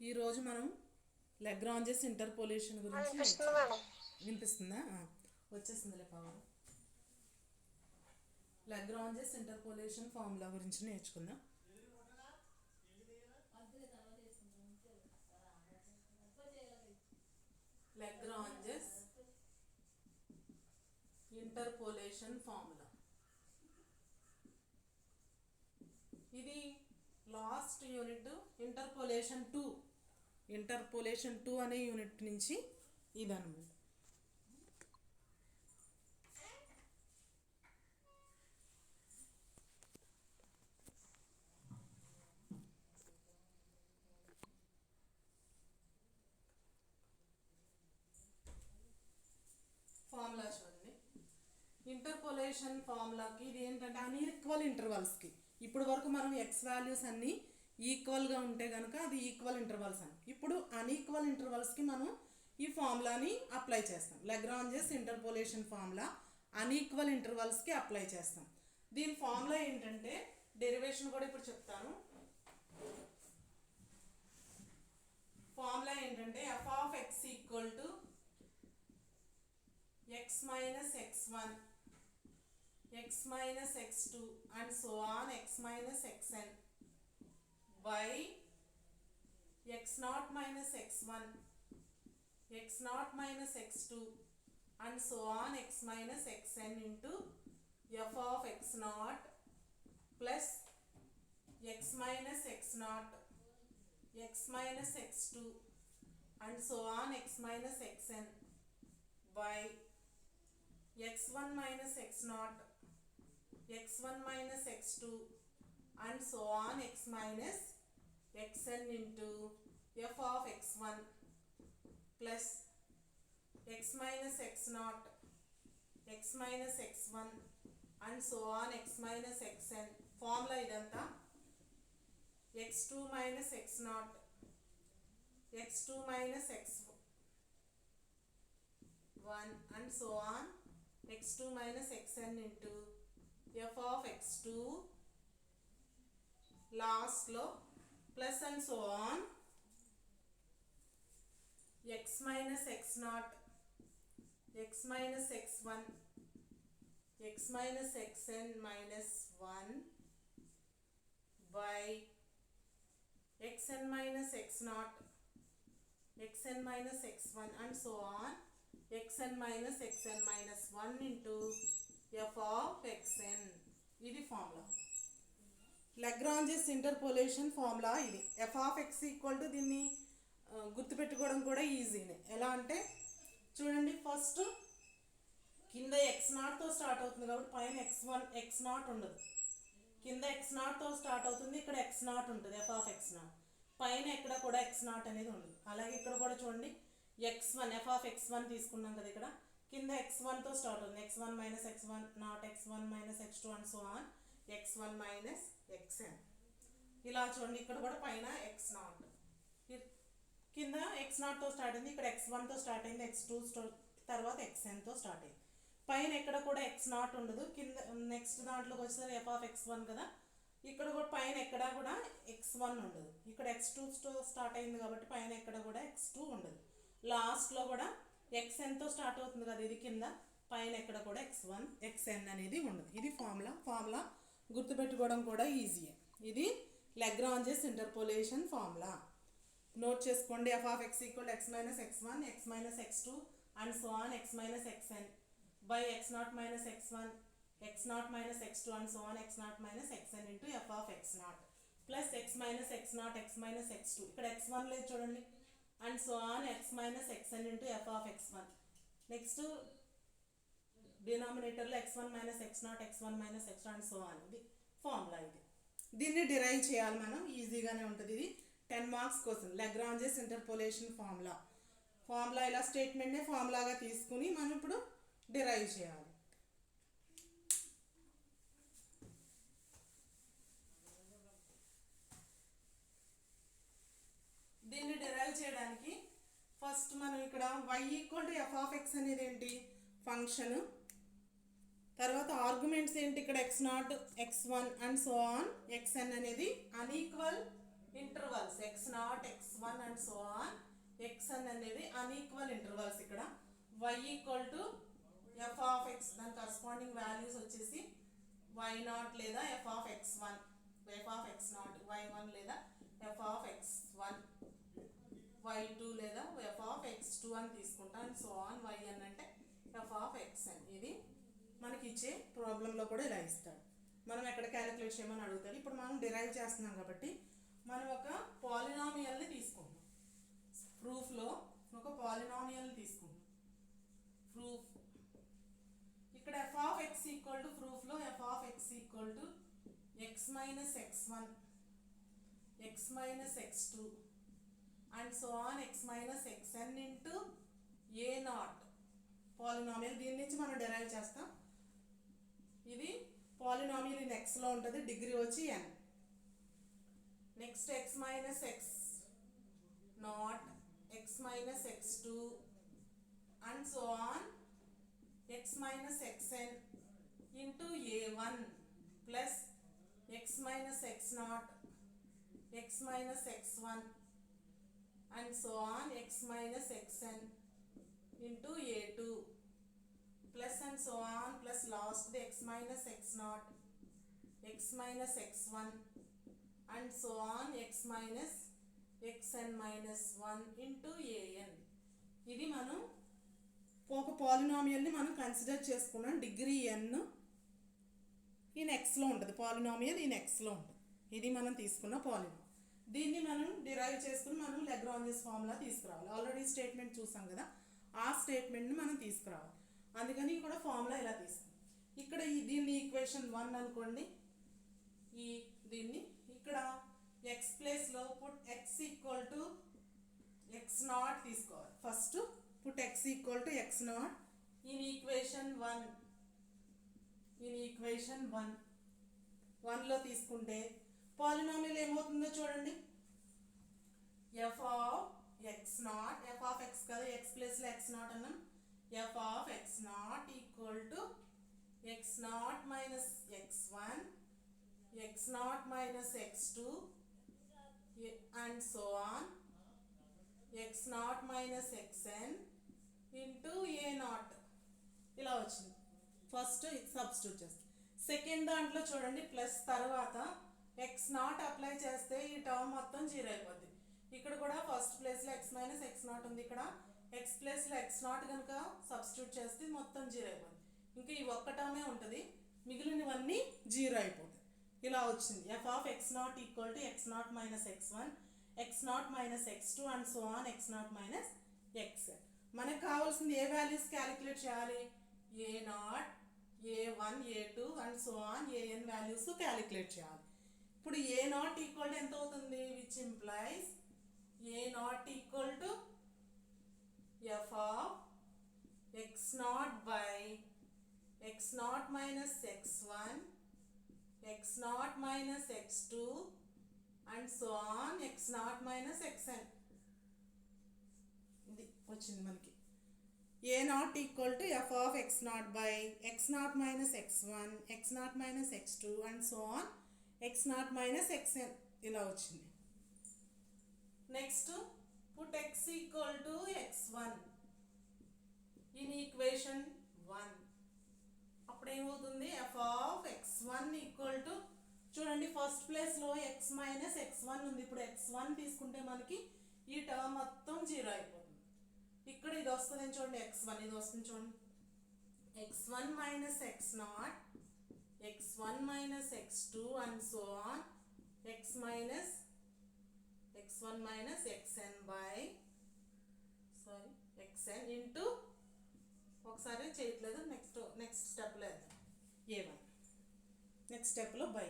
ఈరోజు మనం Lagrange's interpolation గురించి వినిపిస్తుంది మేడం. వినిపిస్తుందా? వచ్చేసిందిలే పవర్. లెగ్రాంజెస్ ఇంటర్పోలేషన్ ఫార్ములా గురించి నేర్చుకుందాం. లెగ్రాంజెస్ ఇంటర్పోలేషన్ ఫార్ములా ఇది లాస్ట్ యూనిట్ ఇంటర్పోలేషన్ టూ అనే యూనిట్ నుంచి ఇదన్నమాట. ఫార్ములా చూడండి. ఇంటర్పోలేషన్ ఫార్ములాకి ఇది ఏంటంటే అన్ఈక్వల్ ఇంటర్వల్స్కి ఇప్పుడు వరకు మనం ఎక్స్ వాల్యూస్ అన్నీ ఈక్వల్గా ఉంటే కనుక అది ఈక్వల్ ఇంటర్వల్స్ అని. ఇప్పుడు అన్ఈక్వల్ ఇంటర్వల్స్కి మనం ఈ ఫార్ములాని అప్లై చేస్తాం. లెగ్రాంజెస్ ఇంటర్పోలేషన్ ఫార్ములా అన్ఈక్వల్ ఇంటర్వల్స్కి అప్లై చేస్తాం. దీని ఫార్ములా ఏంటంటే డెరివేషన్ కూడా ఇప్పుడు చెప్తాను. ఫార్ములా ఏంటంటే F of x equal to x minus x1, x minus x2 and so on x minus xn by x naught minus x1, x naught minus x2 and so on x minus xn into f of x naught plus x minus x naught, x minus x2 and so on x minus xn by x1 minus x0, x1 minus x2 and so on x minus xn into f of x1 plus x minus x0, x minus x1 and so on x minus xn. Formula idanta x2 minus x0, x2 minus x1 and so on x2 minus xn into f of x2 last లో plus and so on x minus x0, x minus x1, x minus xn minus 1 by xn minus x0, xn minus x1 and so on xn minus xn minus 1 into f of xn. ఇది formula. Lagrange's interpolation formula ఇది. F of x equal to దీన్ని గుర్తుపెట్టుకోవడం కూడా ఈజీనే. ఎలా అంటే చూడండి, first కింద X నాట్తో start అవుతుంది కాబట్టి పైన x1 ఎక్స్ నాట్ ఉండదు. కింద ఎక్స్ నాట్తో స్టార్ట్ అవుతుంది, ఇక్కడ ఎక్స్ నాట్ ఉంటుంది. ఎఫ్ ఆఫ్ ఎక్స్ నాట్ పైన ఎక్కడ కూడా ఎక్స్ నాట్ అనేది ఉండదు. అలాగే ఇక్కడ కూడా చూడండి, x1 ఎఫ్ ఆఫ్ x1 తీసుకున్నాం కదా, ఇక్కడ కింద x1తో స్టార్ట్ అవుతుంది. x1 minus x1 not, x1 minus x2 and so on x1 minus xn. ఇలా చూడండి, ఇక్కడ కూడా పైన x నాట్, కింద x నాట్తో స్టార్ట్ అయింది, ఇక్కడ x1తో స్టార్ట్ అయింది, x2 తర్వాత xnతో స్టార్ట్ అయింది. పైన ఎక్కడ కూడా x నాట్ ఉండదు. కింద నెక్స్ట్ దాంట్లోకి వచ్చేసరికి ఎఫ్ ఆఫ్ x1 కదా, ఇక్కడ కూడా పైన ఎక్కడ కూడా x1 ఉండదు. ఇక్కడ x2తో స్టార్ట్ అయింది కాబట్టి పైన ఎక్కడ కూడా x2 ఉండదు. లాస్ట్లో కూడా xnతో స్టార్ట్ అవుతుంది కదా, ఇది కింద పైన ఎక్కడ కూడా x1 xn అనేది ఉండదు. ఇది ఫార్ములా గుర్తుపెట్టుకోవడం కూడా ఈజీయే. ఇది లెగ్రాంజెస్ ఇంటర్పోలేషన్ ఫార్ములా. నోట్ చేసుకోండి. F of x equal x minus x1, x minus x2 and so on x minus xn by x naught minus x1, x naught minus x2 and so on x naught minus xn into f of x naught plus x minus x0, x minus x2, ఇక్కడ x1 లేదు చూడండి, and so on x minus xn into f of x1. Next డినామినేటర్లో x1 minus x0, x1 minus x2 and so on. ఇది formula. ఇది దీన్ని derive చేయాలి మనం, ఈజీగానే ఉంటుంది. ఇది 10 మార్క్స్ కోసం లెగ్రాంజెస్ ఇంటర్పోలేషన్ ఫార్ములా ఇలా స్టేట్మెంట్నే ఫార్ములాగా తీసుకుని మనం ఇప్పుడు డిరైవ్ చేయాలి. దీన్ని డిరైవ్ చేయడానికి ఫస్ట్ మనం ఇక్కడ y equal to F of X అనేది ఏంటి, ఫంక్షన్. తర్వాత ఆర్గ్యుమెంట్స్ ఏంటి, ఇక్కడ x0, x1 and so on xn అనేది unequal intervals x0 x0 x1 and so on xn అనేది అన్ఈక్వల్ ఇంటర్వల్స్. ఇక్కడ y equal to f of x, దాని corresponding values వచ్చేసి y0 లేదా f of x1, f of x0, y1 లేదా f of x1, y2 లేదా f of x2 అని తీసుకుంటాం. And so on yn అంటే f ఆఫ్ xn. ఇది మనకి ఇచ్చే ప్రాబ్లంలో కూడా ఇలా ఇస్తాడు. మనం ఎక్కడ క్యాలిక్యులేట్ చేయమని అడుగుతాడు. ఇప్పుడు మనం డిరైవ్ చేస్తున్నాం కాబట్టి మనం ఒక పాలినామియల్ని తీసుకుంటాం. ప్రూఫ్లో ఒక పాలినామియల్ని తీసుకుంటాం. ప్రూఫ్ ఇక్కడ f of x equal to, ప్రూఫ్లో f of x equal to x minus x1 x minus x2 and so on x minus xn into a0 polynomial. దీని నుంచి మనం డిరైవ్ చేస్తాం. ఇది పాలినామియల్ ఇన్ ఎక్స్లో ఉంటుంది, డిగ్రీ వచ్చి n. Next x minus x0 x minus x2 and so on x minus xn into a1 plus x minus x0 x minus x1 and so on x minus xn into a2 plus and so on plus last x minus x0 x minus x1 and so on x minus xn minus 1 into an. ఇది మనం ఒక పాలినామియల్ని మనం consider చేసుకున్నాం. Degree n in ఎక్స్లో ఉంటుంది, polynomial in ఎక్స్లో ఉంటుంది. ఇది మనం తీసుకున్న పాలినామియల్. దీన్ని మనం డిరైవ్ చేసుకుని మనం లాగ్రాంజెస్ ఫార్ములా తీసుకురావాలి. ఆల్రెడీ స్టేట్మెంట్ చూసాం కదా, ఆ స్టేట్మెంట్ని మనం తీసుకురావాలి. అందుకని కూడా ఫార్ములా ఇలా తీసుకుంటాం. ఇక్కడ దీన్ని ఈక్వేషన్ 1 అనుకోండి. దీన్ని ఇక్కడ ఎక్స్ ప్లేస్లో put x equal to x0 తీసుకోవాలి. First put x equal to x0 in equation 1. In equation 1లో తీసుకుంటే పాలినామియల్ ఏమవుతుందో చూడండి. f of x0, f of x కదా, x ప్లేస్లో x0 అన్నాం. f of x0 equal to x0 minus x1 x0 minus x2 and so on x0 minus xn into a0. ఇలా వచ్చింది. First substitute చేస్తాం. సెకండ్ దాంట్లో చూడండి ప్లస్ తర్వాత x0 apply చేస్తే ఈ టర్మ్ మొత్తం 0 అయిపోద్ది. ఇక్కడ కూడా ఫస్ట్ ప్లేస్లో x మైనస్ x0 ఉంది. ఇక్కడ x ప్లేస్లో x0 కనుక సబ్స్టిట్యూట్ చేస్తే మొత్తం 0 అయిపోద్ది. ఇంకా ఈ ఒక్క టర్మే ఉంటుంది, మిగిలినవన్నీ 0 అయిపోతాయి. ఇలా వచ్చింది. f of x0 equal to x0 minus x1 x0 minus x2 and so on x0 minus xn. మనకు కావాల్సింది ఏ వాల్యూస్ క్యాలిక్యులేట్ చేయాలి? a0 a1 a2 and so on an values calculate చేయాలి. ఇప్పుడు a0 ఈక్వల్ టు ఎంత అవుతుంది? Which implies a0 equal to f of x0 by x0 minus x1 x0 minus x2 and so on x0 minus xn. ఇది వచ్చింది మనకి. a0 equal to f of x0 by x0 minus x1 x0 minus x2 and so on x0 minus xn. ఇలా వచ్చింది. Next put x equal to x1 in equation 1. అప్పుడు ఏమవుతుంది? f of x1 equal to, చూడండి first ప్లేస్లో x minus x1 ఉంది. ఇప్పుడు x1 తీసుకుంటే మనకి ఈ టర్మ్ మొత్తం 0 అయిపోతుంది. ఇక్కడ ఇది వస్తుంది చూడండి, x1 ఇది వస్తుంది చూడండి. x1 minus x0 x1 minus x2 and so on x1 minus xn by xn into, ఒకసారి చేయట్లేదు, నెక్స్ట్ స్టెప్లో వేద్దాం. a1 నెక్స్ట్ స్టెప్లో by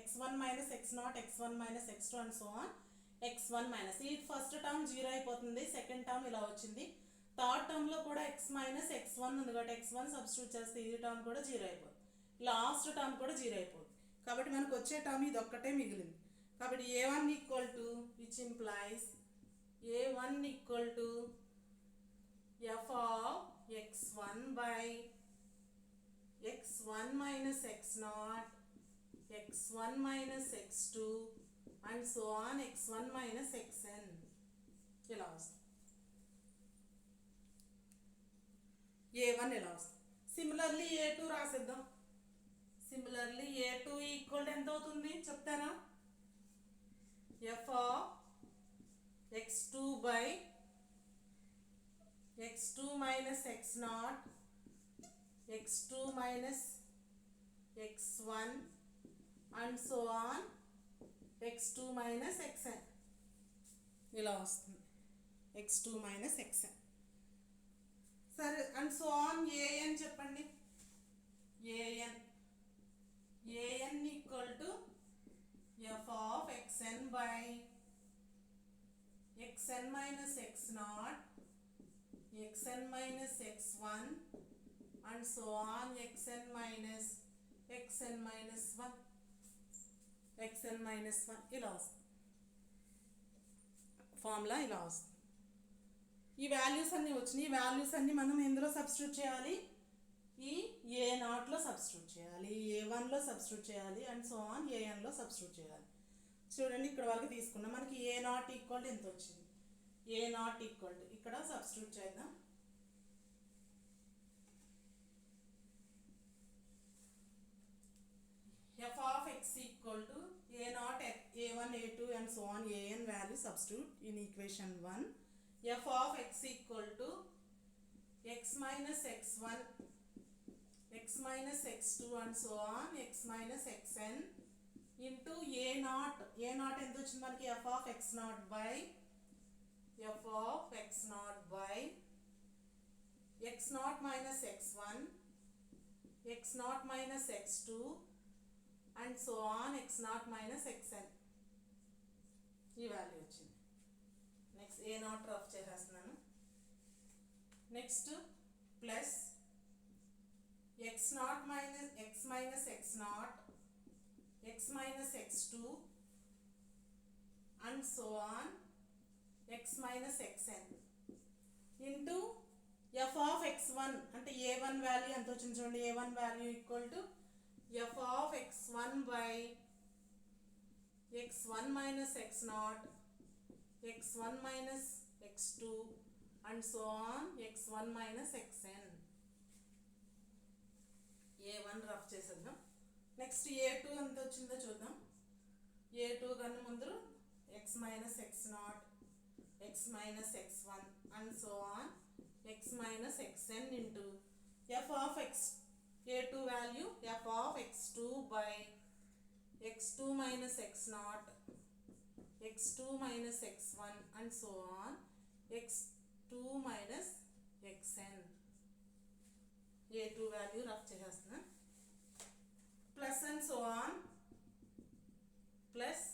x1 minus x0 x1 minus x2 and so on x1 minus, ఈ first term 0 అయిపోతుంది. Second term ఇలా వచ్చింది. Third టర్మ్లో కూడా x మైనస్ x1 ఉంది కాబట్టి x1 సబ్స్టిట్యూట్ చేస్తే ఈ టర్మ్ కూడా 0 అయిపోతుంది. లాస్ట్ టర్మ్ కూడా 0 అయిపోతుంది. కాబట్టి మనకు వచ్చే టర్మ్ ఇది ఒక్కటే మిగిలింది. కాబట్టి a1 equal to, which implies a1 equal to f of x1 by x1 minus x0 x1 minus x2 and so on x1 minus xn ఇలా వస్తుంది. a1 ఇలా వస్తుంది. Similarly a2 రాసేద్దాం. Similarly a2 equal ఎంత అవుతుంది చెప్తారా? f of x2 by x2 minus x0 x2 minus x1 and so on x2 minus xn ఇలా వస్తుంది. x2 minus xn సరే అండ్ సో ఆన్ an చెప్పండి. an equal to f of xn by xn minus x0 xn minus x1 and so on xn minus 1 xn minus 1 ఇలా వస్తుంది. Formula ఇలా వస్తుంది. ఈ values అన్నీ వచ్చినాయి. ఈ వాల్యూస్ అన్నీ మనం ఎందులో సబ్స్టిట్యూట్ చేయాలి? ఈ a0లో సబ్స్టిట్యూట్ చేయాలి, a1లో సబ్స్టిట్యూట్ చేయాలి అండ్ సో ఆన్ anలో సబ్స్టిట్యూట్ చేయాలి. చూడండి ఇక్కడ వరకు తీసుకున్నాం. మనకి a0 ఈక్వల్ ఎంత వచ్చింది? a0 ఈక్వల్ టు ఇక్కడ సబ్స్టిట్యూట్ చేద్దాం. f of x equal to a0 a1 a2 and so on an value substitute in equation 1. f of x equal to x minus x1 x minus x2 and so on x minus xn into a0 ఎంత వచ్చింది మనకి? f of x0 by x0 minus x1 x0 minus x2 and so on x0 minus xn ఈ value వచ్చింది. Next a0 rough చేసేస్తున్నాను. Next plus x0 minus x minus x0 x minus x2 and so on x minus xn into f of x1 అంటే a1 value ఎంత వచ్చింది చూడండి. a1 value equal to f of x1 by x1 minus x0 x1 minus x2 and so on x1 minus xn a1 rough చేసేద్దాం. Next a2 ఎంత వచ్చిందో చూద్దాం. a2 కన్నా ముందు x minus x0 x minus x1 and so on x minus xn into f of x a2 value f of x2 by x2 minus x0 x2 minus x1 and so on x2 minus xn a2 value rough చేసేస్తున్నా. Plus and so on plus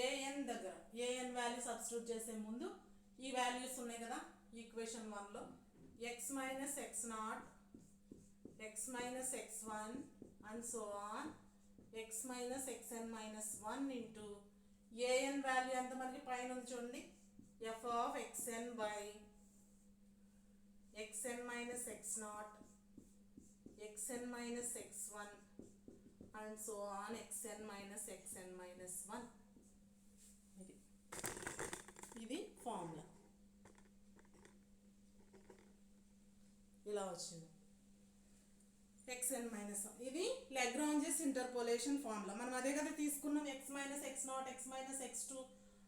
an దగ్గర an value substitute చేసే ముందు ఈ values ఉన్నాయి కదా equation 1లో x minus x0 x minus x1 and so on x minus xn minus 1 into an value ఎంత మనకి పైన ఉంది చూడండి. f of xn by xn minus x0 xn minus x1 and so on xn minus xn minus 1 ఇది formula ఇలా వచ్చింది. xn minus 1 ఇది లాగ్రాంజెస్ interpolation formula. మనం అదే కదా తీసుకున్నాం. x minus x0 x minus x2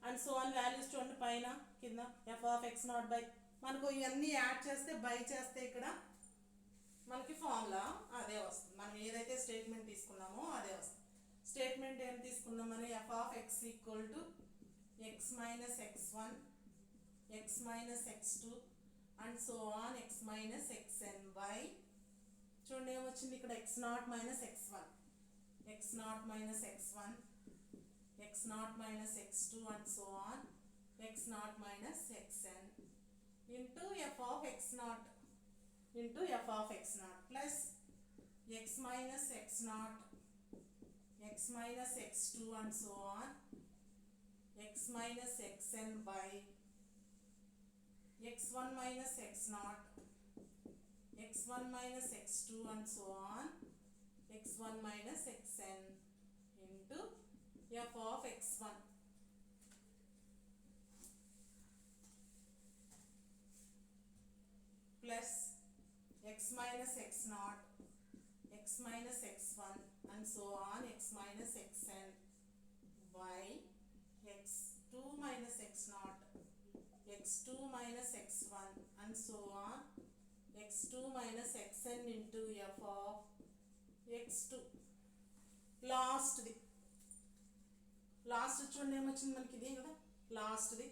and so on values చూడండి పైన కింద f of x0 by మనకు ఇవన్నీ యాడ్ చేస్తే బై చేస్తే ఇక్కడ మనకి ఫార్ములా అదే వస్తుంది. మనం ఏదైతే స్టేట్మెంట్ తీసుకున్నామో అదే వస్తుంది. స్టేట్మెంట్ ఏం తీసుకున్నాం మనం? f of x equal to x minus x1 x minus x2 and so on x minus xn by చూడండి ఏమొచ్చింది ఇక్కడ x0 minus x1 x0 minus x1 x0 minus x2 and so on x0 minus xn into f of x0 plus x minus x0 x minus x2 and so on x minus xn by x1 minus x0 x1 minus x2 and so on x1 minus xn into f of x1 plus x minus x naught, x minus x1 and so on, x minus xn by x2 minus x naught, x2 minus x1 and so on, x2 minus xn into f of x2. Last చూడండి ఏమొచ్చింది మనకి, ఇదే కదా లాస్ట్ది,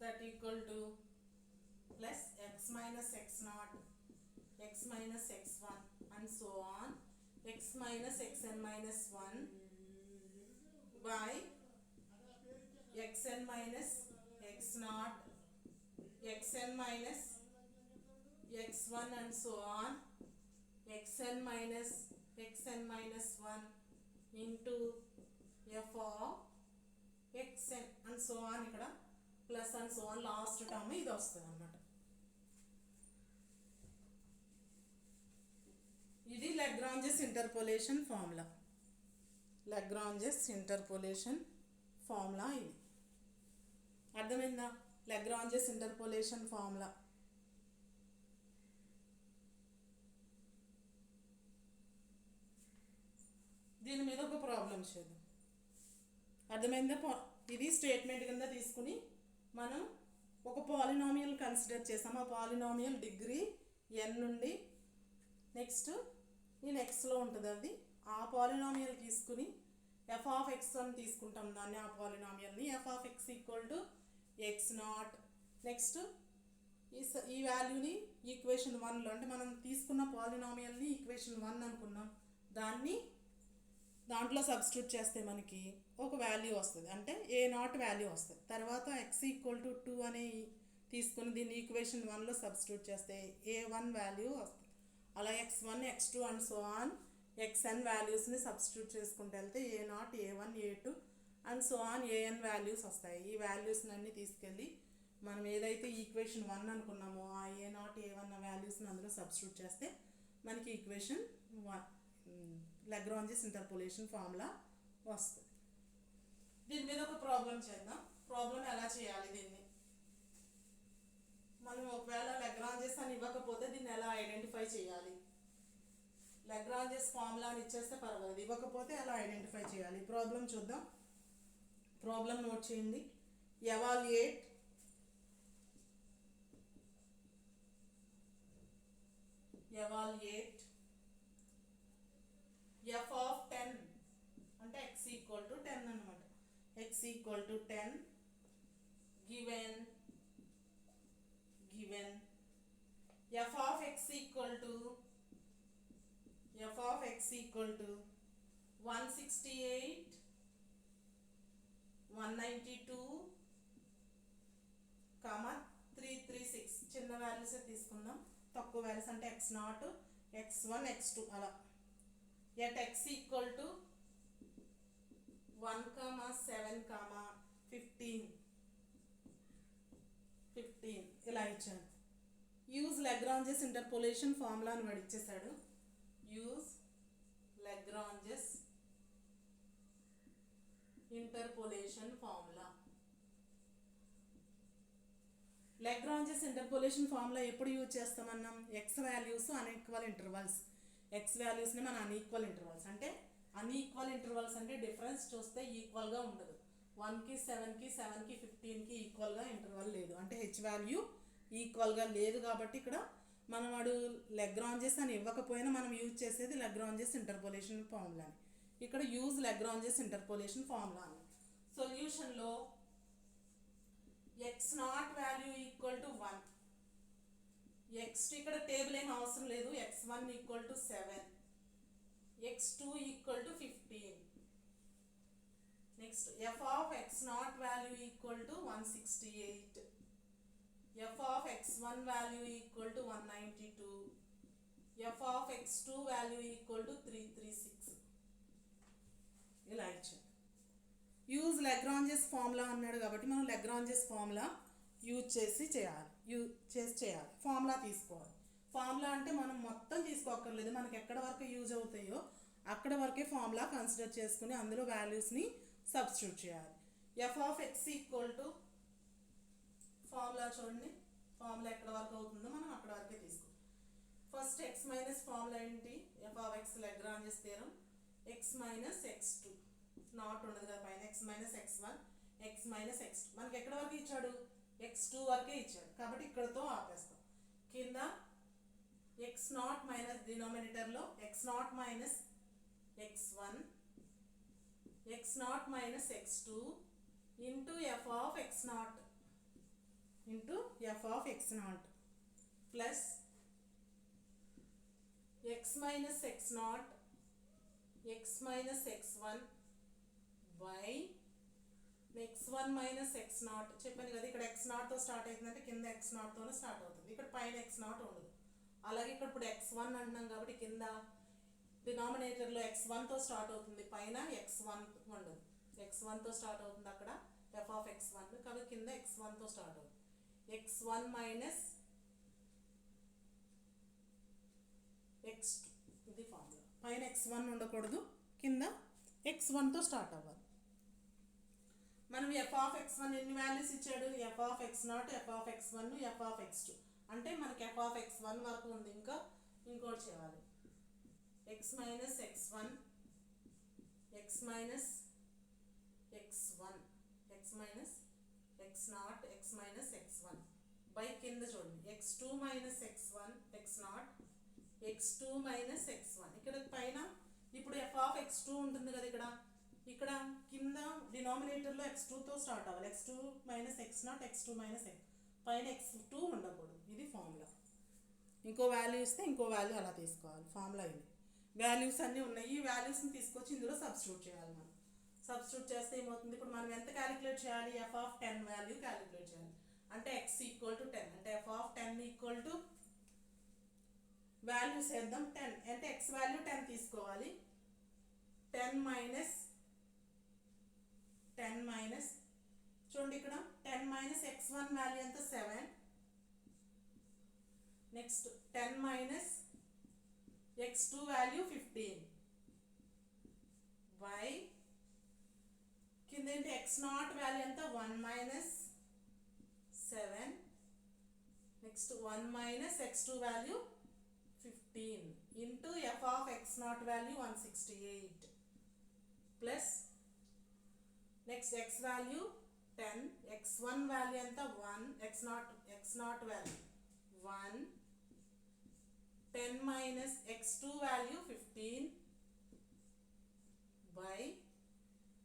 that equal to plus x minus x naught, x minus x one and so on, x minus x n minus one by xn minus x naught, xn minus x1 and so on, xn minus xn minus 1 into f of xn and so on, ఇక్కడ plus and so on last term ఇది వస్తుంది అన్నమాట. ఇది లాగ్రాంజెస్ interpolation formula. Lagrange's interpolation formula ఇది అర్థమైందా? లాగ్రాంజెస్ interpolation formula. దీని మీద ఒక ప్రాబ్లం చేద్దాం. అర్థమైందా? ఇది స్టేట్మెంట్ కింద తీసుకుని మనం ఒక పాలినామియల్ కన్సిడర్ చేసాం. ఆ పాలినామియల్ డిగ్రీ n నుండి నెక్స్ట్ ఈ నెక్స్ట్లో ఉంటుంది. అది ఆ పాలినామియల్ తీసుకుని f of x1 తీసుకుంటాం దాన్ని, ఆ పాలినామియల్ని f of x equal to X not. Next ఈ వాల్యూని ఈక్వేషన్ 1లో, అంటే మనం తీసుకున్న పాలినామియల్ని ఈక్వేషన్ 1 అనుకున్నాం, దాంట్లో సబ్స్టిట్యూట్ చేస్తే మనకి ఒక వాల్యూ వస్తుంది, అంటే ఏ నాట్ వాల్యూ వస్తుంది. తర్వాత x ఈక్వల్ టు 2 అనే తీసుకుని దీన్ని ఈక్వేషన్ 1లో సబ్స్టిట్యూట్ చేస్తే a1 వాల్యూ వస్తుంది. అలా x1 x2 and so on xn వాల్యూస్ని సబ్స్టిట్యూట్ చేసుకుంటూ వెళ్తే a0 a1 a2 and so on an values వస్తాయి. ఈ వాల్యూస్ని అన్నీ తీసుకెళ్ళి మనం ఏదైతే ఈక్వేషన్ 1 అనుకున్నామో ఆ a0 a1 వాల్యూస్ని అందులో సబ్స్టిట్యూట్ చేస్తే మనకి ఈక్వేషన్ 1 లాగ్రాంజెస్ ఇంటర్పోలేషన్ ఫార్ములా వస్తుంది. దీని మీద ఒక ప్రాబ్లం చేద్దాం. ప్రాబ్లం ఎలా చేయాలి, దీన్ని మనం ఒకవేళ లాగ్రాంజెస్ అని ఇవ్వకపోతే దీన్ని ఎలా ఐడెంటిఫై చేయాలి? లాగ్రాంజెస్ ఫార్ములాని ఇచ్చేస్తే పర్వాలేదు, ఇవ్వకపోతే ఎలా ఐడెంటిఫై చేయాలి? ప్రాబ్లం చూద్దాం. ప్రాబ్లం నోట్ చేయండి. ఎవాల్యుయేట్ f of 10 అంటే x ఈక్వల్ టు 10 అనమాట. x equal to 10 given f of x equal to 168 192 336. చిన్న వాల్యూస్ తీసుకుందాం, తక్కువ వాల్యూస్ అంటే x0 x1 x2 అలా. ఎట్ x ఈక్వల్ టు 1, 7, 15 ఇలా ఇచ్చాను. యూజ్ లాగ్రాంజెస్ ఇంటర్పోలేషన్ ఫార్ములా అని వాడు ఇచ్చేసాడు. Use Lagrange's interpolation formula. Lagrange's interpolation formula ఎప్పుడు యూజ్ చేస్తామన్నాం? X values unequal intervals. X వాల్యూస్ని మన అన్ఈక్వల్ ఇంటర్వల్స్ అంటే, అన్ఈక్వల్ ఇంటర్వల్స్ అంటే డిఫరెన్స్ చూస్తే ఈక్వల్గా ఉండదు. 1కి 7కి 7కి 15కి ఈక్వల్గా ఇంటర్వల్ లేదు, అంటే హెచ్ వాల్యూ ఈక్వల్గా లేదు. కాబట్టి ఇక్కడ మనం వాడు లాగ్రాంజెస్ అని ఇవ్వకపోయినా మనం యూజ్ చేసేది లాగ్రాంజెస్ ఇంటర్పోలేషన్ ఫార్ములాని. ఇక్కడ యూజ్ లాగ్రాంజెస్ ఇంటర్పోలేషన్ ఫార్ములా అని. సొల్యూషన్లో x0 value equal to 1, x2 ఇక్కడ టేబుల్ ఏం అవసరం లేదు, x1 equal to 7, x2 equal to 15. Next f of x0 value equal to 168, f of x1 value equal to 192, f of x2 value equal to 336. ఇలా ఇచ్చాను. Use లాగ్రాంజెస్ formula అన్నాడు కాబట్టి మనం లాగ్రాంజెస్ formula use చేసి చేయాలి. ఫార్ములా తీసుకోవాలి. ఫార్ములా అంటే మనం మొత్తం తీసుకోక్కర్లేదు, మనకి ఎక్కడ వరకు యూజ్ అవుతాయో అక్కడ వరకే ఫార్ములా కన్సిడర్ చేసుకుని అందులో వాల్యూస్ని సబ్స్టిట్యూట్ చేయాలి. F of x equal to formula చూడండి, ఫార్ములా ఎక్కడ వరకు అవుతుందో మనం అక్కడ వరకే తీసుకో. ఫస్ట్ ఎక్స్ మైనస్ ఫార్ములా ఏంటి, F of X Lagrange theorem, X minus x two not ఉండదు కదా పైన, X minus x one X minus x two మనకి ఎక్కడ వరకు ఇచ్చాడు, ఎక్స్ టూ వరకే ఇచ్చాడు కాబట్టి ఇక్కడతో ఆపేస్తాం. కింద ఎక్స్ నాట్ మైనస్ డినామినేటర్లో x naught minus x one x naught minus x two into f of x naught into f of x naught plus x minus x naught x minus x1 by x1 minus x naught చెప్పాను కదా ఇక్కడ x naught తో start అవుతుందంటే కింద x naught తోనే start అవుతుంది, ఇక్కడ పైన x naught ఉండదు. అలాగే ఇక్కడ ఇప్పుడు x1 అంటున్నాం కాబట్టి కింద డినామినేటర్లో x1 తో స్టార్ట్ అవుతుంది, పైన x1 ఉండదు. x1 తో స్టార్ట్ అవుతుంది అక్కడ f of x1 కాబట్టి కింద x1 తో స్టార్ట్ అవుతుంది. x1 మైనస్ x2 ఇది ఫార్ములా. పైన x1 ఉండకూడదు, కింద x1 తో స్టార్ట్ అవ్వాలి. మనం ఎఫ్ ఆఫ్ x1 ఎన్ని వాల్యూస్ ఇచ్చాడు, F of x0 F of x1 F of x2 అంటే మనకి ఎఫ్ ఆఫ్ x1 వరకు ఉంది, ఇంకా ఇంకోటి చేయాలి. x minus x1 x minus x1 x minus x0 x minus x1 by కింద చూడండి x2 minus x1 x0 x2 minus x1 ఇక్కడ పైన ఇప్పుడు ఎఫ్ ఆఫ్ x2 ఉంటుంది కదా, ఇక్కడ కింద డినామినేటర్లో x2 తో స్టార్ట్ అవ్వాలి, x2 minus x0 x2 minus x పైన x2 ఉండకూడదు. ఇది ఫార్ములా. ఇంకో వాల్యూ ఇస్తే ఇంకో వాల్యూ అలా తీసుకోవాలి. ఫార్ములా ఇది. వాల్యూస్ అన్నీ ఉన్నాయి, ఈ వాల్యూస్ని తీసుకొచ్చి ఇందులో సబ్స్టిట్యూట్ చేయాలి. మనం సబ్స్టిట్యూట్ చేస్తే ఏమవుతుంది, ఇప్పుడు మనం ఎంత క్యాలిక్యులేట్ చేయాలి, ఎఫ్ ఆఫ్ 10 వాల్యూ క్యాలిక్యులేట్ చేయాలి. అంటే x ఈక్వల్ టు 10 అంటే F of 10 equal to values వేద్దాం. 10 అంటే x వాల్యూ 10 తీసుకోవాలి. 10 మైనస్ చూడండి ఇక్కడ 10 మైనస్ x1 వాల్యూ ఎంత 7, next 10 minus x2 value 15 by కింద ఏంటి x0 వాల్యూ ఎంత 1 minus 7 next 1 minus x2 value 15 into f of x0 value 168 plus next x value 10 x1 value ఎంత 1 x0 value 1 10 minus x2 value 15 by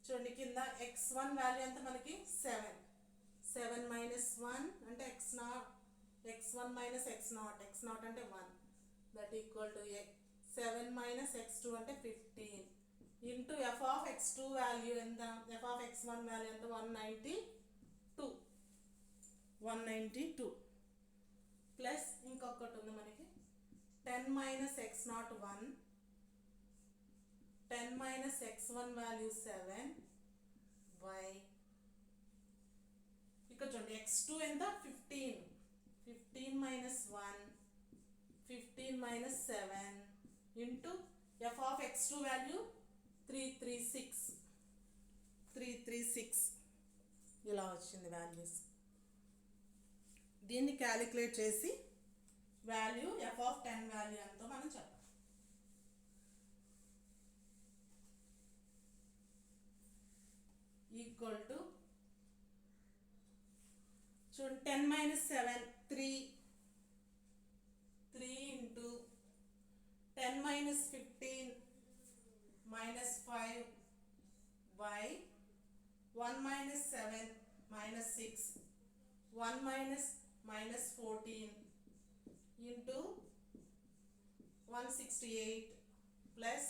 చూడండి కింద x1 value ఎంత మనకి 7 minus 1 అంటే x1 minus x0 అంటే 1 that equal to 7 minus x2 అంటే 15 into f of x2 value ఎంత, F of x1 value ఎంత 192 ప్లస్ ఇంకొకటి ఉంది మనకి 10 minus x0 1 10 minus x1 value 7 by ఇక్కడ చూడండి x2 ఎంత 15 minus 1 15 minus 7 into f of x2 value 336 ఇలా వచ్చింది వాల్యూస్. దీన్ని క్యాలిక్యులేట్ చేసి వాల్యూ ఎఫ్ ఆఫ్ 10 వాల్యూ ఎంతో మనం చెప్పాలి. ఈక్వల్ టు చూడండి 10 minus 7 3 into 10 minus 15 minus 5 by 1 minus 7 minus 6 1 minus 14 into 168 plus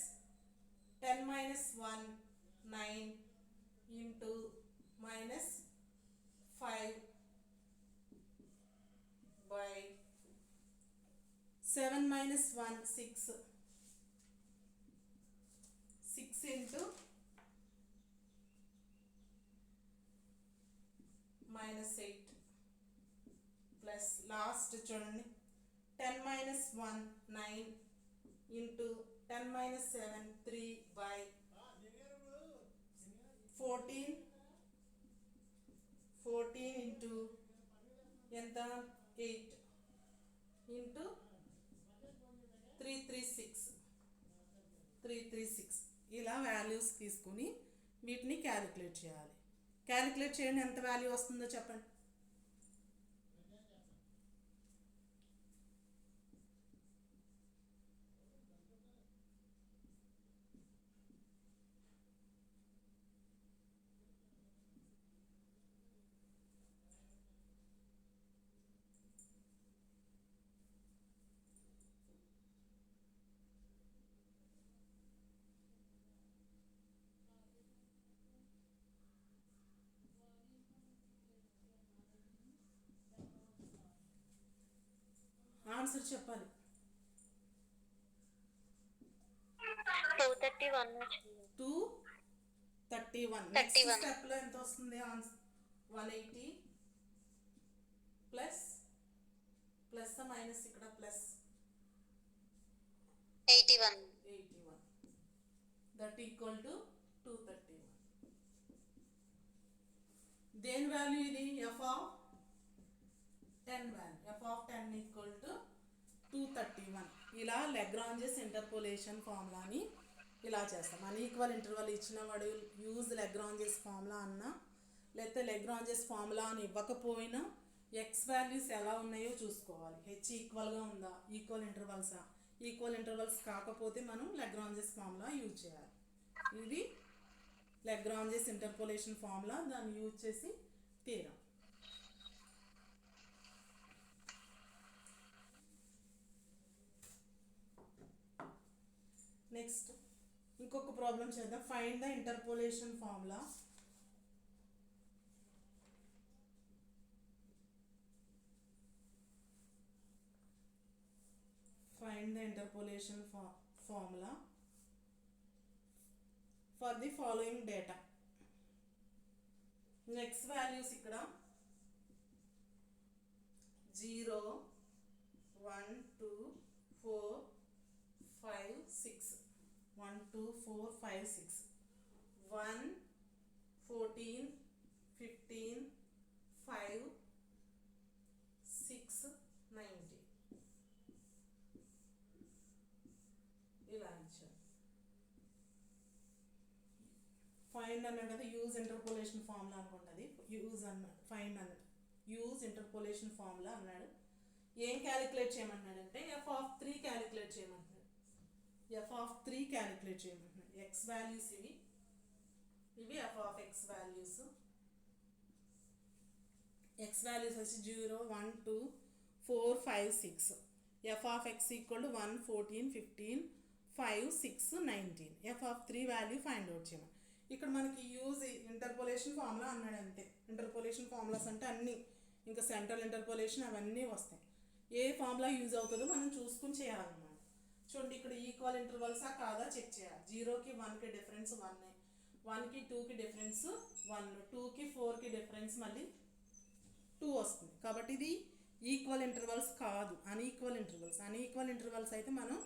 10 minus 1 9 into minus 5 by 7 minus 1 6 into minus 8 plus last చూడండి 10 minus 1 9 into 10 minus 7 3 by 14 14 into ఎంత 8 into 336 ఇలా values తీసుకుని వీటిని calculate చేయాలి. క్యాలిక్యులేట్ చేయండి, ఎంత వాల్యూ వస్తుందో చెప్పండి. ఆన్సర్ చెప్పాలి. 231. నెక్స్ట్ స్టెప్లో ఎంత వస్తుంది ఆన్సర్? 180 ప్లస్ ప్లస్ మైనస్ ఇక్కడ ప్లస్ 81 దట్ ఈక్వల్ టు 231. దేని వాల్యూ ఇది? F of 10 value. F of 10 equal to 231. ఇలా లెగ్రాంజెస్ ఇంటర్పోలేషన్ ఫార్ములాని ఇలా చేస్తాం. అన్ఈక్వల్ ఇంటర్వల్ ఇచ్చిన వాడు యూజ్ లెగ్రాంజెస్ ఫార్ములా అన్నా, లేకపోతే లెగ్రాంజెస్ ఫార్ములా అని ఇవ్వకపోయినా ఎక్స్ వాల్యూస్ ఎలా ఉన్నాయో చూసుకోవాలి. హెచ్ ఈక్వల్గా ఉందా, ఈక్వల్ ఇంటర్వల్సా. ఈక్వల్ ఇంటర్వల్స్ కాకపోతే మనం లెగ్రాంజెస్ ఫార్ములా యూజ్ చేయాలి. ఇది లెగ్రాంజెస్ ఇంటర్పోలేషన్ ఫార్ములా, దాన్ని యూజ్ చేసి తీరం. నెక్స్ట్ ఇంకొక ప్రాబ్లం చేద్దాం. Find the interpolation formula. Find the interpolation formula for the following data. Next values ఇక్కడ 0 1 2 4 5 6 1 2 4 5 6 1 14 15 5 6 90 ఇలా ఇచ్చారు. ఫైండ్ అన్నాడు కదా, యూజ్ ఇంటర్పోలేషన్ ఫార్ములా అనుకుంటుంది. యూజ్ అన్నాడు, ఫైండ్ అన్నాడు, యూజ్ ఇంటర్పోలేషన్ ఫార్ములా అన్నాడు. ఏం క్యాలిక్యులేట్ చేయమన్నాడంటే ఎఫ్ ఆఫ్ 3 క్యాలిక్యులేట్ చేయమంటున్నాడు. ఎఫ్ ఆఫ్ 3 క్యాలిక్యులేట్ చేయమంటున్నాడు. ఎక్స్ వాల్యూస్ ఇవి f of x values. X values వచ్చి 0 1 2 4 5 6. F of x equal to 1 14 15 5 6 19. F of 3 value find out చేయమని. ఇక్కడ మనకి యూజ్ ఇంటర్పోలేషన్ ఫార్ములా అన్నాడు అంతే. ఇంటర్పోలేషన్ ఫార్ములాస్ అంటే అన్నీ ఇంకా సెంట్రల్ ఇంటర్పోలేషన్ అవన్నీ వస్తాయి. ఏ ఫార్ములా యూజ్ అవుతుందో మనం చూసుకుని చేయాలన్నమాట. చూడండి, ఇక్కడ ఈక్వల్ ఇంటర్వల్సా కాదా చెక్ చేయాలి. 0కి 1కి డిఫరెన్స్ 1, 1కి 2కి డిఫరెన్స్ 1, 2కి 4కి డిఫరెన్స్ మళ్ళీ 2 వస్తుంది. కాబట్టి ఇది ఈక్వల్ ఇంటర్వల్స్ కాదు, అన్ఈక్వల్ ఇంటర్వల్స్. అన్ఈక్వల్ ఇంటర్వల్స్ అయితే మనం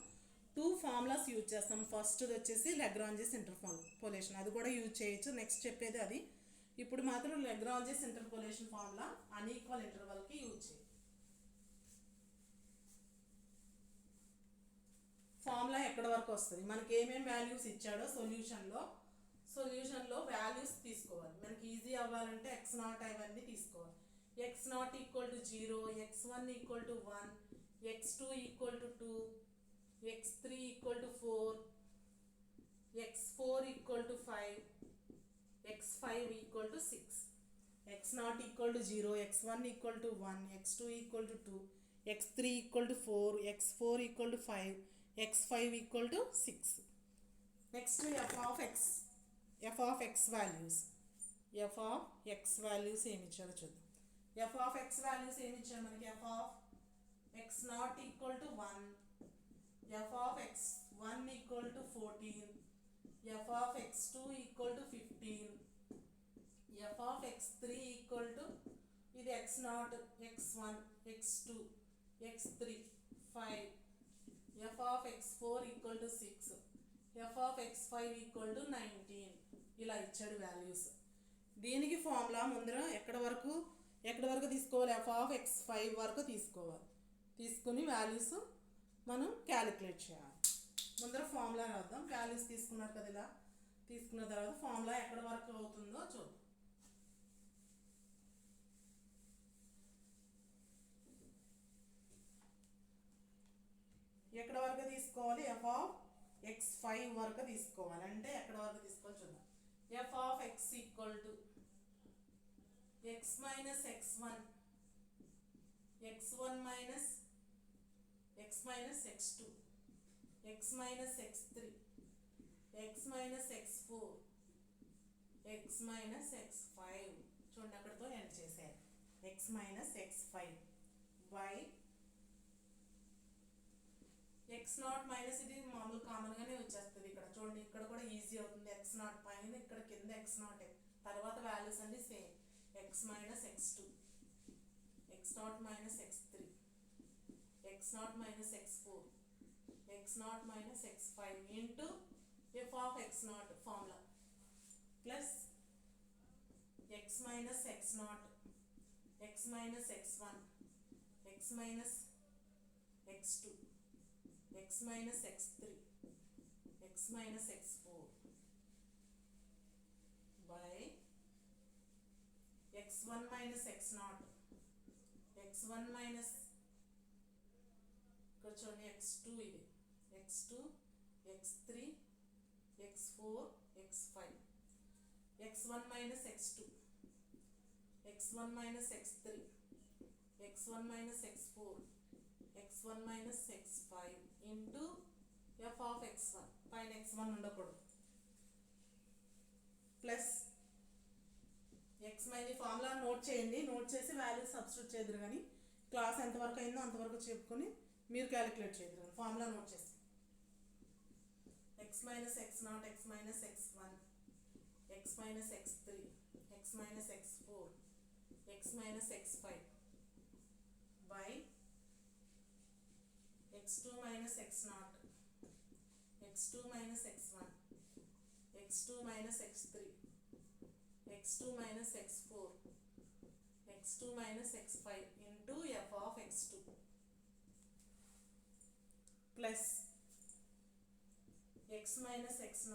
2 ఫార్ములాస్ యూజ్ చేస్తాం. ఫస్ట్ వచ్చేసి లెగ్రాంజెస్ ఇంటర్పోలేషన్, అది కూడా యూజ్ చేయొచ్చు. నెక్స్ట్ చెప్పేది అది. ఇప్పుడు మాత్రం లెగ్రాంజెస్ ఇంటర్పోలేషన్ ఫార్ములా అన్ఈక్వల్ ఇంటర్వల్కి యూజ్ చేయాలి. ఫార్ములా ఎక్కడ వరకు వస్తుంది, మనకి ఏమేమి వాల్యూస్ ఇచ్చాడో సొల్యూషన్లో వాల్యూస్ తీసుకోవాలి. మనకి ఈజీ అవ్వాలంటే x0 అవన్నీ తీసుకోవాలి. x0 equal to 0, x1 equal to 1, x2 equal to 2, x3 equal to 4, x4 equal to 5, x5 equal to 6. x0 equal to 0, x1 equal to 1, x2 equal to 2, x3 equal to 4, x4 equal to 5, x5 equal to 6. Next F of x values. F of x values ఏమి ఇచ్చారో చూద్దాం. F of x values ఏమి ఇచ్చారు మనకి? F of x0 equal to 1, F of x1 equal to 14, F of x2 equal to 15, F of x3 equal to ఇది x0, x1, x2, x3 5, F of x4 equal to 6, f of x5 equal to 19. ఇలా ఇచ్చాడు values. దీనికి formula ముందర ఎక్కడి వరకు తీసుకోవాలి, f(x5) వరకు తీసుకోవాలి. తీసుకుని వాల్యూస్ మనం క్యాలిక్యులేట్ చేయాలి. ముందర ఫార్ములా రాద్దాం. వాల్యూస్ తీసుకున్నారు కదా, ఇలా తీసుకున్న తర్వాత ఫార్ములా ఎక్కడి వరకు అవుతుందో చూద్దాం. ఎక్కడ వరకు తీసుకోవాలి, f(x5) వరకు తీసుకోవాలి. అంటే ఎక్కడ వరకు తీసుకోవాలి చూద్దాం. f(x) = x minus x1 x1 minus x minus x2 x minus x3 x minus x4 x minus x5. చూడండి అక్కడితో ఎండ్ చేశారు. x minus x5 by x0 minus, ఇది మామూలు కామన్గానే వచ్చేస్తుంది. ఇక్కడ చూడండి, ఇక్కడ కూడా ఈజీ అవుతుంది. x0 పైన, ఇక్కడ కింద x0, తర్వాత వాల్యూస్ అన్ని same. x minus x2 x0 minus x3 x0 minus x4 x0 minus x5 into f(x0) formula plus x minus x0 x minus x1 x minus x2 x minus x3 x minus x4 by x1 minus x0 x1 minus ఇక్కడ చూడండి x2, ఇది x2 x3 x4 x5 x1 minus x2 x1 minus x3 x1 minus x4 x1 minus x5 into f(x1) పైన x1 ఉండకూడదు plus x minus formula note చేయండి. Note చేసి value substitute చేద్దరు. కానీ class ఎంతవరకు అయిందో అంతవరకు చెప్పుకొని మీరు క్యాలిక్యులేట్ చేద్దరు. ఫార్ములా నోట్ చేసి x minus x0 x minus x1 x minus x3 x minus x4 x minus x5 by x2 minus x0 x2 minus x1 x2 minus x3 x2 minus x4 x2 minus x5 into f(x2) plus x minus x0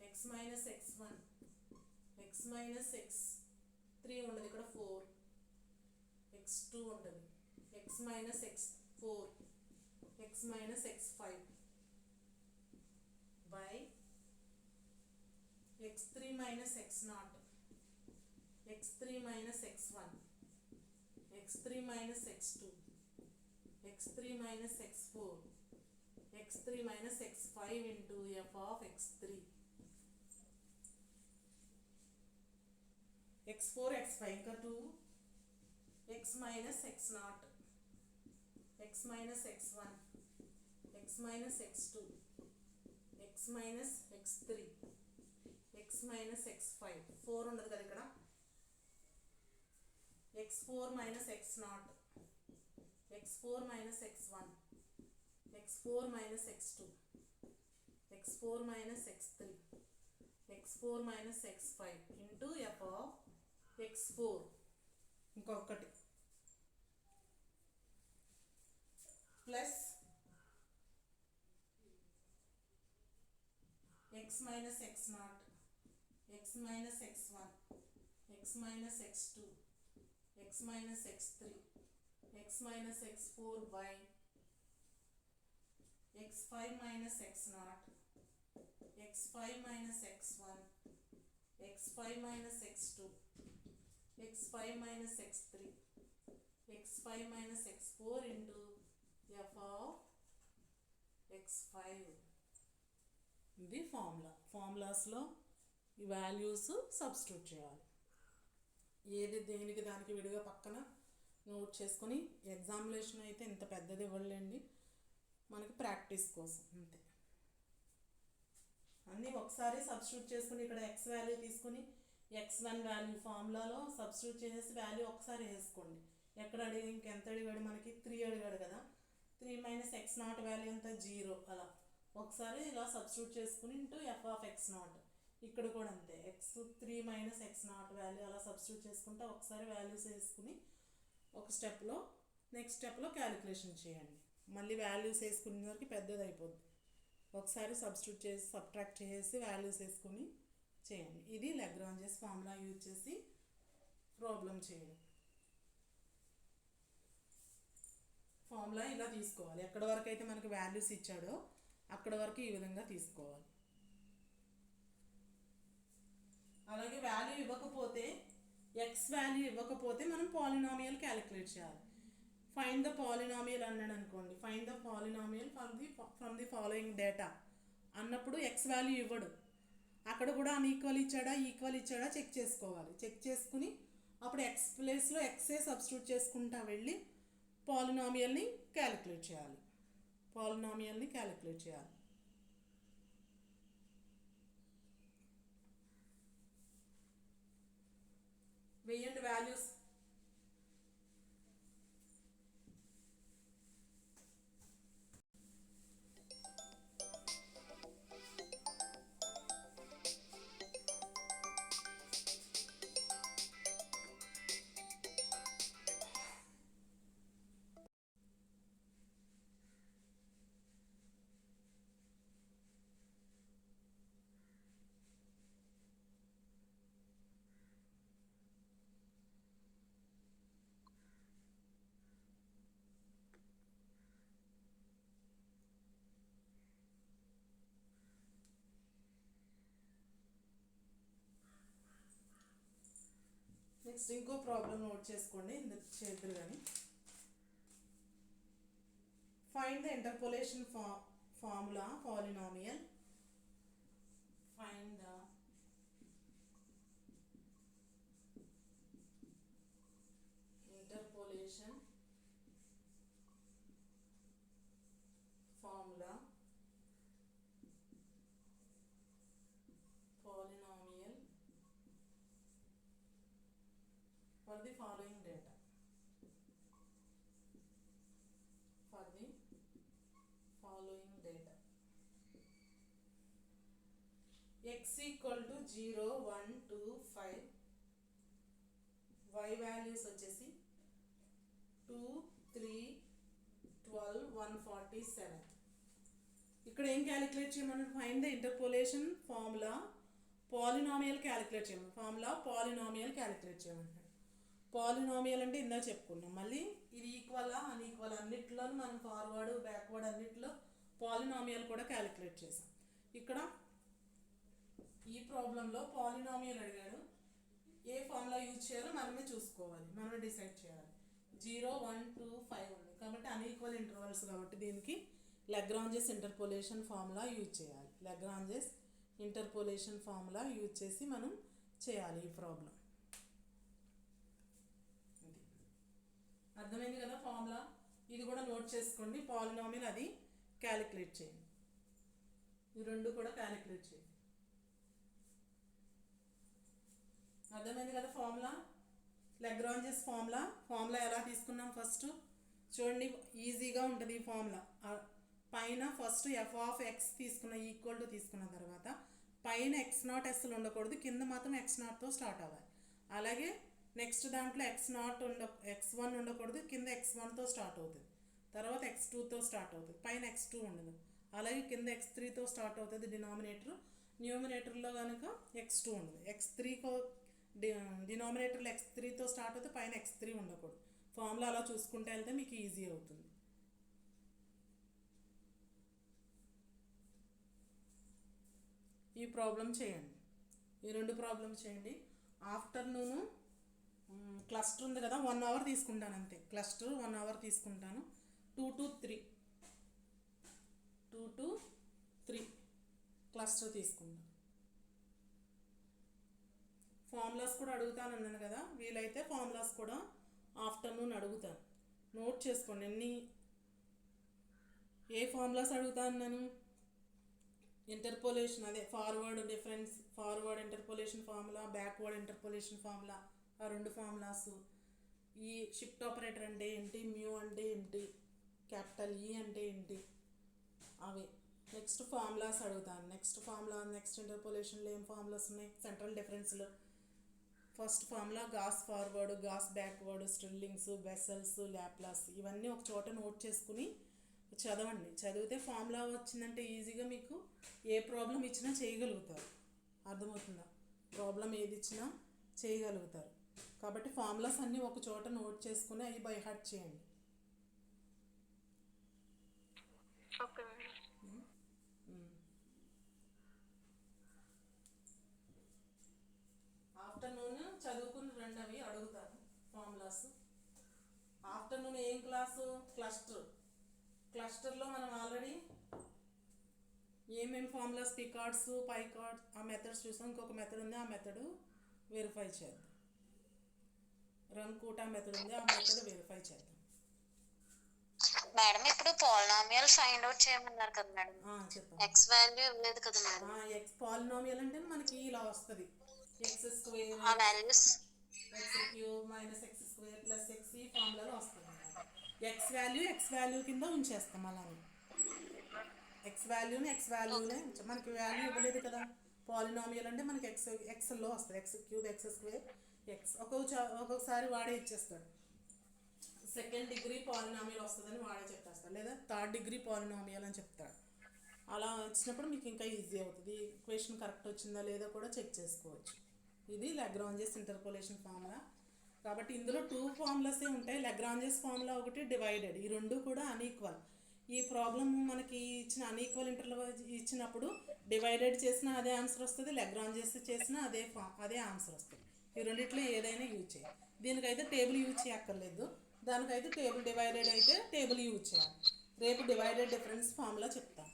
x minus x1 x minus x3 ఉండదు, ఇక్కడ 4 x2 ఉండదు, x minus x4 x minus x5 by x3 minus x0 x3 minus x1 x3 minus x2 x3 minus x4 x3 minus x5 into f(x3) x4 x5 ఇంకా 2 x minus x0 x minus x1 x minus x2 x minus x3 x minus x5 4 ఉండదు కదా ఇక్కడ, x4 minus x0 x4 minus x1 x4 minus x2 x4 minus x3 x4 minus x5 into f(x4) ఇంకొకటి plus x minus x0 x minus x1 x minus x2 x minus x3 x minus x4 by x5 minus x0 x5 minus x1 x5 minus x2 x5 minus x3 x5 minus x4 into f(x5). ఇది ఫార్ములాస్లో ఈ values substitute చేయాలి. ఏది దేనికి దానికి విడిగా పక్కన note చేసుకొని, examination అయితే ఇంత పెద్దది ఇవ్వలేండి, మనకి ప్రాక్టీస్ కోసం అంతే. అన్నీ ఒకసారి సబ్స్టిట్యూట్ చేసుకుని ఇక్కడ x వాల్యూ తీసుకుని x1 వాల్యూ ఫార్ములాలో సబ్స్టిట్యూట్ చేసేసి వాల్యూ ఒకసారి వేసుకోండి. ఎక్కడ అడిగి ఇంకెంత అడిగాడు, మనకి 3 అడిగాడు కదా, 3 minus x0 వాల్యూ ఎంత 0, అలా ఒకసారి ఇలా సబ్స్టిట్యూట్ చేసుకుని ఇంటూ f(x0). ఇక్కడ కూడా అంతే, x3 మైనస్ x0 వాల్యూ అలా సబ్స్టిట్యూట్ చేసుకుంటే ఒకసారి వాల్యూస్ వేసుకుని ఒక స్టెప్లో నెక్స్ట్ స్టెప్లో క్యాలిక్యులేషన్ చేయండి. మళ్ళీ వాల్యూస్ వేసుకునేసరికి పెద్దది అయిపోద్ది. ఒకసారి సబ్స్టిట్యూట్ చేసి సబ్ట్రాక్ట్ చేసి వాల్యూస్ వేసుకుని చేయండి. ఇది లాగ్రాంజెస్ ఫార్ములా యూజ్ చేసి ప్రాబ్లం చేయడం. ఫార్ములా ఇలా తీసుకోవాలి. ఎక్కడ వరకు అయితే మనకి వాల్యూస్ ఇచ్చాడో అక్కడ వరకు ఈ విధంగా తీసుకోవాలి. అలాగే వాల్యూ ఇవ్వకపోతే, ఎక్స్ వాల్యూ ఇవ్వకపోతే మనం పాలినామియల్ క్యాలిక్యులేట్ చేయాలి. ఫైండ్ ద పాలినామియల్ అన్నాడు అనుకోండి, find the polynomial from the following data అన్నప్పుడు ఎక్స్ వాల్యూ ఇవ్వడు. అక్కడ కూడా అన్ఈక్వల్ ఇచ్చాడా ఈక్వల్ ఇచ్చాడా చెక్ చేసుకోవాలి. చెక్ చేసుకుని అప్పుడు ఎక్స్ ప్లేస్లో ఎక్సే సబ్స్టిట్యూట్ చేసుకుంటా వెళ్ళి పాలినామియల్ని క్యాలిక్యులేట్ చేయాలి. వేయండి వాల్యూస్. నెక్స్ట్ ఇంకో ప్రాబ్లం నోట్ చేసుకోండి, ఇందుకు చేద్దరు కానీ. Find the interpolation formula polynomial. Find the interpolation formula polynomial for the following data. X equal to 0, 1, 2, 5. Y values వచ్చేసి 2, 3, 12, 147. ఇక్కడ ఏం క్యాలిక్యులేట్ చేయమన్నారు? Find the interpolation formula polynomial calculate చేయమని. పాలినామియల్ అంటే ఇందా చెప్పుకున్నాం. మళ్ళీ ఇది ఈక్వలా అన్ఈక్వల్ అన్నిట్లో మనం ఫార్వర్డ్ బ్యాక్వర్డ్ అన్నిట్లో పాలినామియల్ కూడా క్యాలిక్యులేట్ చేసాం. ఇక్కడ ఈ ప్రాబ్లంలో పాలినామియల్ అడిగాడు. ఏ ఫార్ములా యూజ్ చేయాలో మనమే చూసుకోవాలి, మనమే డిసైడ్ చేయాలి. 0, 1, 2, 5 ఉంది కాబట్టి అన్ఈక్వల్ ఇంటర్వల్స్ కాబట్టి దీనికి లాగ్రాంజెస్ ఇంటర్పోలేషన్ ఫార్ములా యూజ్ చేయాలి. లాగ్రాంజెస్ ఇంటర్పోలేషన్ ఫార్ములా యూజ్ చేసి మనం చేయాలి ఈ ప్రాబ్లం. అర్థమైంది కదా ఫార్ములా? ఇది కూడా నోట్ చేసుకోండి. పాలినామియల్ అది క్యాలిక్యులేట్ చేయండి. ఈ రెండు కూడా క్యాలిక్యులేట్ చేయండి. అర్థమైంది కదా ఫార్ములా? లాగ్రాంజెస్ ఫార్ములా ఎలా తీసుకున్నాం ఫస్ట్ చూడండి, ఈజీగా ఉంటుంది ఈ ఫార్ములా. పైన first F of x equal to తీసుకున్న తర్వాత పైన x0 ఎస్లు ఉండకూడదు, కింద మాత్రం x0తో స్టార్ట్ అవ్వాలి. అలాగే నెక్స్ట్ దాంట్లో x1 ఉండకూడదు, కింద x1తో స్టార్ట్ అవుతుంది. తర్వాత x2తో స్టార్ట్ అవుతుంది, పైన x2 ఉండదు. అలాగే కింద x3తో స్టార్ట్ అవుతుంది న్యూమినేటర్లో కనుక x2 ఉండదు. డినామినేటర్లో x3తో స్టార్ట్ అవుతుంది, పైన x3 ఉండకూడదు. ఫార్ములా అలా చూసుకుంటే వెళ్తే మీకు ఈజీ అవుతుంది. ఈ ప్రాబ్లం చేయండి, ఈ రెండు ప్రాబ్లమ్స్ చేయండి. ఆఫ్టర్నూను క్లస్టర్ ఉంది కదా, 1 అవర్ తీసుకుంటాను అంతే. క్లస్టర్ 1 అవర్ తీసుకుంటాను. 2 to 3 క్లస్టర్ తీసుకుంటాను. ఫార్ములాస్ కూడా అడుగుతాను అన్నాను కదా, వీలైతే ఫార్ములాస్ కూడా ఆఫ్టర్నూన్ అడుగుతాను. నోట్ చేసుకోండి ఏ ఫార్ములాస్ అడుగుతాను నేను. ఇంటర్పోలేషన్ అదే forward interpolation formula, backward interpolation formula, ఆ రెండు ఫార్ములాస్. ఈ షిఫ్ట్ ఆపరేటర్ అంటే ఏంటి, మ్యూ అంటే ఏంటి, క్యాపిటల్ ఈ అంటే ఏంటి, అవి నెక్స్ట్ ఫార్ములాస్ అడుగుతాను. నెక్స్ట్ ఇంటర్పోలేషన్లో ఏం ఫార్ములాస్ ఉన్నాయి? సెంట్రల్ డిఫరెన్స్లో first formula Gauss forward, Gauss backward, Stirling's, Bessel's, Laplace ఇవన్నీ ఒక చోట నోట్ చేసుకుని చదవండి. చదివితే ఫార్ములా వచ్చిందంటే ఈజీగా మీకు ఏ ప్రాబ్లం ఇచ్చినా చేయగలుగుతారు. అర్థమవుతుందా? ప్రాబ్లం ఏది ఇచ్చినా చేయగలుగుతారు. కాబట్టి ఫార్ములాస్ అన్నీ ఒక చోట నోట్ చేసుకుని అవి బై హార్ట్ చేయండి. Okay madam. ఆఫ్టర్నూన్ చదువుకుని రండి, అవి అడుగుతారు ఫార్ములాస్. ఆఫ్టర్నూన్ ఏం క్లాసు? క్లస్టర్లో మనం ఆల్రెడీ ఏమేమి ఫార్ములాస్, పికార్డ్స్, పైకార్డ్స్ ఆ మెథడ్స్ చూసాం. ఇంకొక మెథడ్ ఉంది, ఆ మెథడ్ వెరిఫై చేద్దాం. రంకూటా మెథడ్ ఉంది, ఆ మెథడ్ వెరిఫై చేద్దాం. మేడం ఇప్పుడు పాలినామియల్ ఫైండ్ అవుట్ చేయమన్నారు కదా మేడం. చెప్పండి. ఎక్స్ వాల్యూ ఇవ్వలేదు కదా మేడం. ఎక్స్ పాలినామియల్ అంటే మనకి ఇలా వస్తుంది, ఎక్స్ స్క్వేర్, ఆ values X cube minus X square plus X, ఈ ఫార్ములాలో వస్తుంది అన్నమాట. ఎక్స్ వాల్యూ కింద ఉంచేస్తాం. అలానే ఎక్స్ వాల్యూనే మనకి వాల్యూ ఇవ్వలేదు కదా. పాలినామియల్ అంటే మనకి ఎక్స్లో వస్తుంది, X cube, X square, X. ఒక్కొక్కసారి వాడే ఇచ్చేస్తాడు. సెకండ్ డిగ్రీ పాలినామియల్ వస్తుందని వాడే చెప్పేస్తాడు, లేదా థర్డ్ డిగ్రీ పాలినామియల్ అని చెప్తాడు. అలా వచ్చినప్పుడు మీకు ఇంకా ఈజీ అవుతుంది. ఈక్వేషన్ కరెక్ట్ వచ్చిందా లేదా కూడా చెక్ చేసుకోవచ్చు. ఇది లాగ్రాంజెస్ ఇంటర్పోలేషన్ ఫార్ములా. కాబట్టి ఇందులో 2 ఫార్ములాసే ఉంటాయి. లాగ్రాంజెస్ ఫార్ములా ఒకటి, డివైడెడ్. ఈ రెండు కూడా అన్ఈక్వల్. ఈ ప్రాబ్లమ్ మనకి ఇచ్చిన అన్ఈక్వల్ ఇంటర్వల్ ఇచ్చినప్పుడు డివైడెడ్ చేసినా అదే ఆన్సర్ వస్తుంది, లాగ్రాంజెస్ చేసినా అదే ఆన్సర్ వస్తుంది. ఈ రెండిట్లో ఏదైనా యూజ్ చేయాలి. దీనికైతే టేబుల్ యూజ్ చేయక్కర్లేదు, దానికైతే టేబుల్ డివైడెడ్ అయితే టేబుల్ యూజ్ చేయాలి. రేపు డివైడెడ్ డిఫరెన్స్ ఫార్ములా చెప్తాను,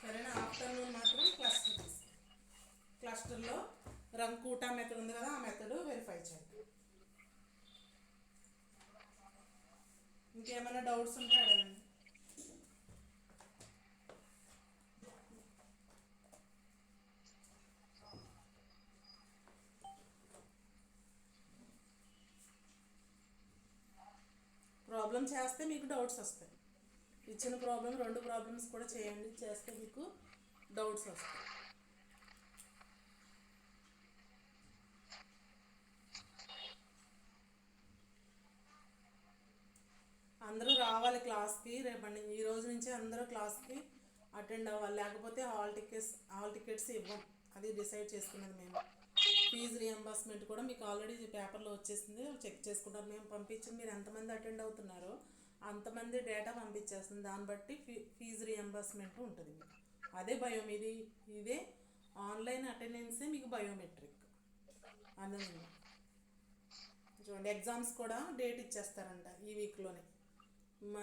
సరేనా? ఆఫ్టర్నూన్ మాత్రం క్లస్టర్లో రంకూటా మెథడ్ ఉంది కదా, ఆ మెథడ్ వెరిఫై చేయండి. ఇంకేమైనా డౌట్స్ ఉంటే అడగండి. ప్రాబ్లం చేస్తే మీకు డౌట్స్ వస్తాయి. ఇచ్చిన ప్రాబ్లం 2 ప్రాబ్లమ్స్ కూడా చేయండి, చేస్తే మీకు డౌట్స్ వస్తాయి. అందరూ రావాలి క్లాస్కి. రేపటి ఈ రోజు నుంచి అందరూ క్లాస్కి అటెండ్ అవ్వాలి, లేకపోతే హాల్ టికెట్స్ ఇవ్వం. అది డిసైడ్ చేసుకున్నది మేము. ఫీజు రియంబర్స్మెంట్ కూడా మీకు ఆల్రెడీ పేపర్లో వచ్చేసింది, చెక్ చేసుకుంటారు. మేము పంపించింది మీరు ఎంతమంది అటెండ్ అవుతున్నారో అంతమంది డేటా పంపించేస్తుంది, దాన్ని బట్టి ఫీజు రియంబర్స్మెంట్ ఉంటుంది మీకు. అదే ఇదే ఆన్లైన్ అటెండెన్సే మీకు బయోమెట్రిక్ అన్నది. చూడండి, ఎగ్జామ్స్ కూడా డేట్ ఇచ్చేస్తారంట ఈ వీక్లోనే.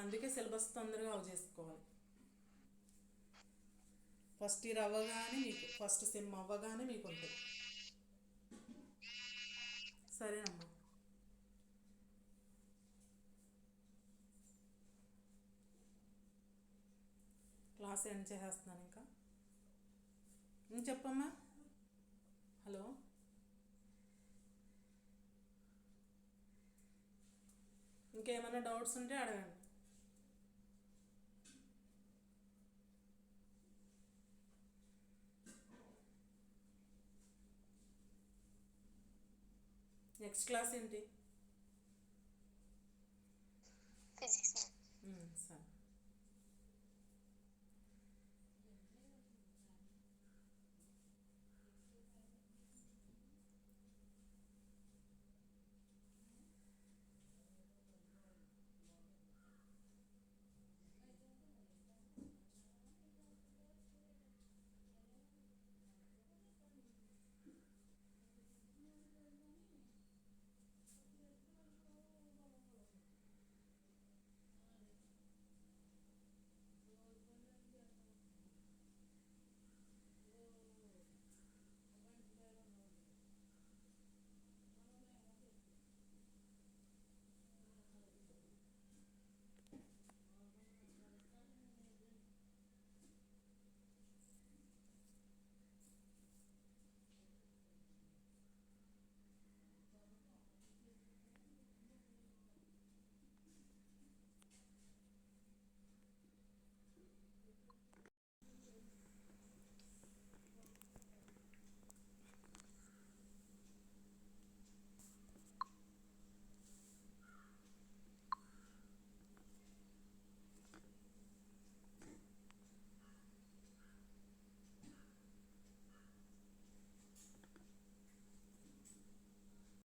అందుకే సిలబస్ తొందరగా చేసుకోవాలి. ఫస్ట్ ఇయర్ అవ్వగానే మీకు, ఫస్ట్ సెమ్ అవ్వగానే మీకు ఉంటుంది. సరేనమ్మా. క్లాస్ ఎండ్ చేసేస్తున్నాను ఇంకా. చెప్పమ్మా. హలో, ఇంకేమైనా డౌట్స్ ఉంటే అడగండి. నెక్స్ట్ క్లాస్ ఏంటి? ఫిజిక్స్. సరే.